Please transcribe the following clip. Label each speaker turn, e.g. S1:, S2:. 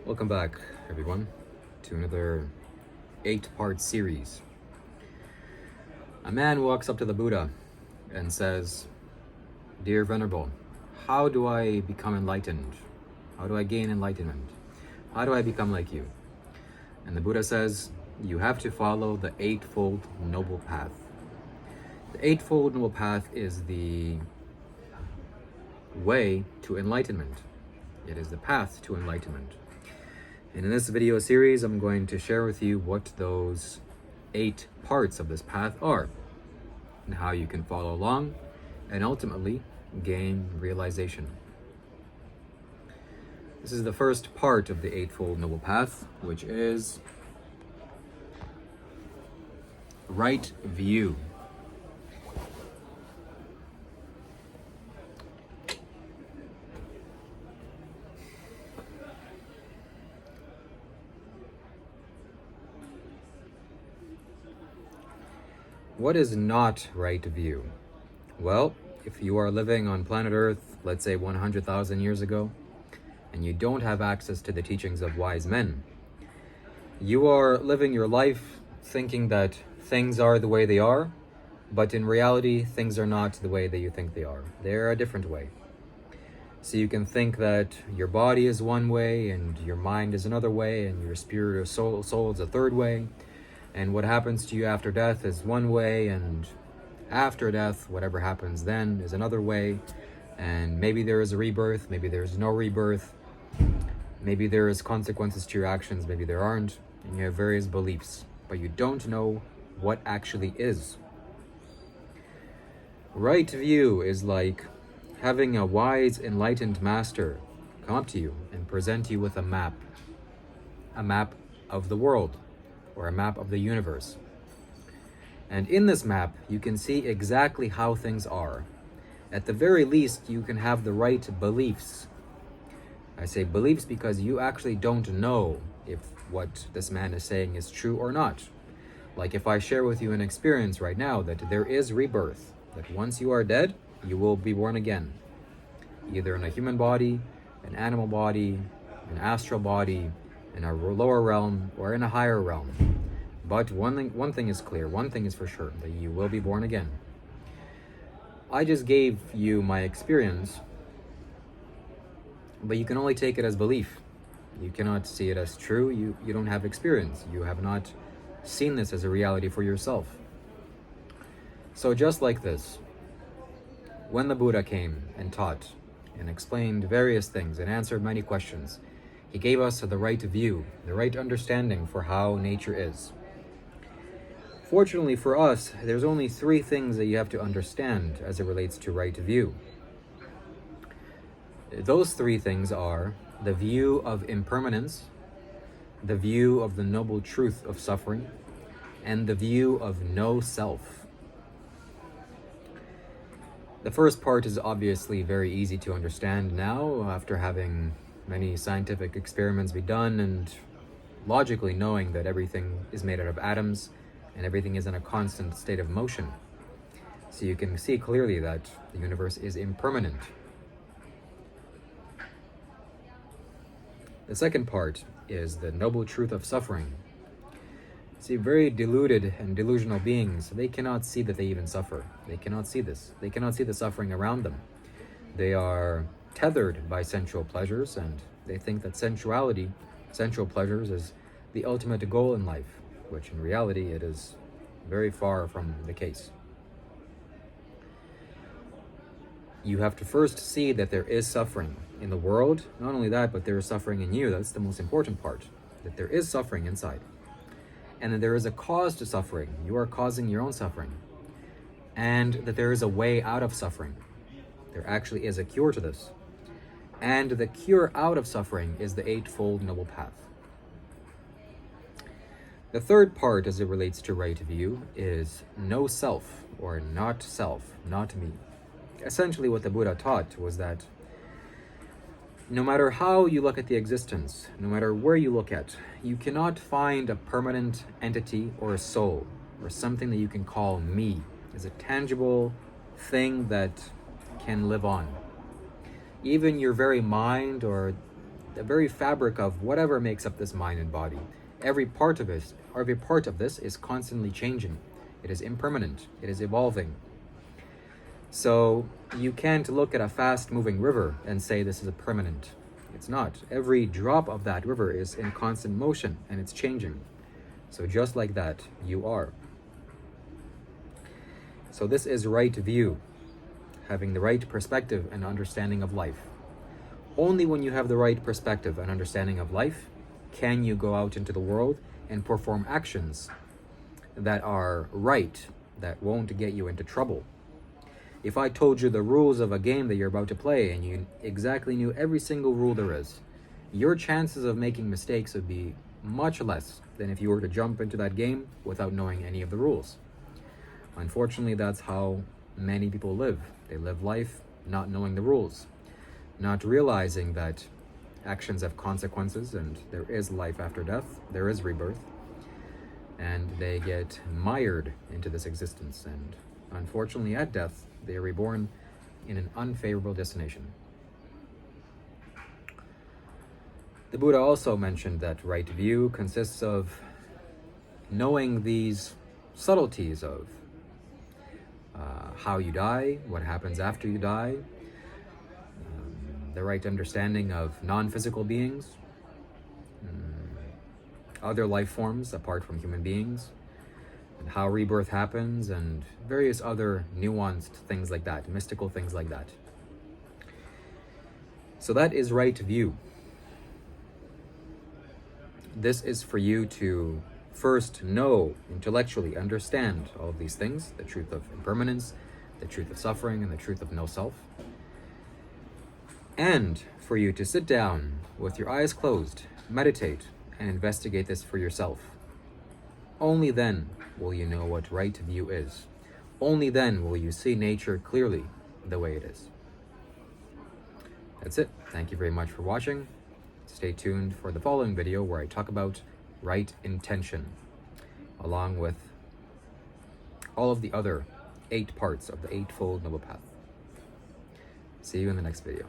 S1: Welcome back, everyone, to another 8-part series. A man walks up to the Buddha and says, "Dear Venerable, how do I become enlightened? How do I gain enlightenment? How do I become like you?" And the Buddha says, "You have to follow the Eightfold Noble Path." The Eightfold Noble Path is the way to enlightenment. It is the path to enlightenment. And in this video series, I'm going to share with you what those 8 parts of this path are and how you can follow along and ultimately gain realization. This is the first part of the Eightfold Noble Path, which is right view. What is not right view? Well, if you are living on planet Earth, let's say 100,000 years ago, and you don't have access to the teachings of wise men, you are living your life thinking that things are the way they are, but in reality, things are not the way that you think they are. They're a different way. So you can think that your body is one way, and your mind is another way, and your spirit or soul is a third way. And what happens to you after death is one way, and after death, whatever happens then is another way. And maybe there is a rebirth, maybe there's no rebirth, maybe there is consequences to your actions, maybe there aren't, and you have various beliefs, but you don't know what actually is. Right view is like having a wise, enlightened master come up to you and present you with a map of the world, or a map of the universe. And in this map, you can see exactly how things are. At the very least, you can have the right beliefs. I say beliefs because you actually don't know if what this man is saying is true or not. Like if I share with you an experience right now that there is rebirth, that once you are dead, you will be born again, either in a human body, an animal body, an astral body, in a lower realm, or in a higher realm. But one thing is clear, one thing is for sure, that you will be born again. I just gave you my experience, but you can only take it as belief. You cannot see it as true. You don't have experience. You have not seen this as a reality for yourself. So just like this, when the Buddha came and taught and explained various things and answered many questions, he gave us the right view, the right understanding for how nature is. Fortunately for us, there's only 3 things that you have to understand as it relates to right view. Those 3 things are the view of impermanence, the view of the noble truth of suffering, and the view of no self. The first part is obviously very easy to understand now after having many scientific experiments be done and logically knowing that everything is made out of atoms and everything is in a constant state of motion. So you can see clearly that the universe is impermanent. The second part is the noble truth of suffering. See, very deluded and delusional beings, they cannot see that they even suffer. They cannot see this. They cannot see the suffering around them. They are tethered by sensual pleasures, and they think that sensual pleasures, is the ultimate goal in life, which in reality it is very far from the case. You have to first see that there is suffering in the world. Not only that, but there is suffering in you. That's the most important part, that there is suffering inside. And that there is a cause to suffering. You are causing your own suffering. And that there is a way out of suffering. There actually is a cure to this. And the cure out of suffering is the Eightfold Noble Path. The third part as it relates to right view is no self, or not self, not me. Essentially what the Buddha taught was that no matter how you look at the existence, no matter where you look at, you cannot find a permanent entity or a soul, or something that you can call me, as a tangible thing that can live on. Even your very mind or the very fabric of whatever makes up this mind and body. Every part of this is constantly changing. It is impermanent. It is evolving. So you can't look at a fast-moving river and say this is a permanent. It's not. Every drop of that river is in constant motion and it's changing. So just like that, you are. So this is right view, having the right perspective and understanding of life. Only when you have the right perspective and understanding of life can you go out into the world and perform actions that are right, that won't get you into trouble. If I told you the rules of a game that you're about to play and you exactly knew every single rule there is, your chances of making mistakes would be much less than if you were to jump into that game without knowing any of the rules. Unfortunately, that's how many people live. They live life not knowing the rules, not realizing that actions have consequences and there is life after death, there is rebirth, and they get mired into this existence, and unfortunately at death they are reborn in an unfavorable destination. The Buddha also mentioned that right view consists of knowing these subtleties of how you die, what happens after you die, the right understanding of non-physical beings, other life forms apart from human beings, and how rebirth happens, and various other nuanced things like that, mystical things like that. So that is right view. This is for you to first know, intellectually understand all of these things, the truth of impermanence, the truth of suffering, and the truth of no self. And for you to sit down with your eyes closed, meditate, and investigate this for yourself. Only then will you know what right view is. Only then will you see nature clearly the way it is. That's it. Thank you very much for watching. Stay tuned for the following video where I talk about right intention, along with all of the other 8 parts of the Eightfold Noble Path. See you in the next video.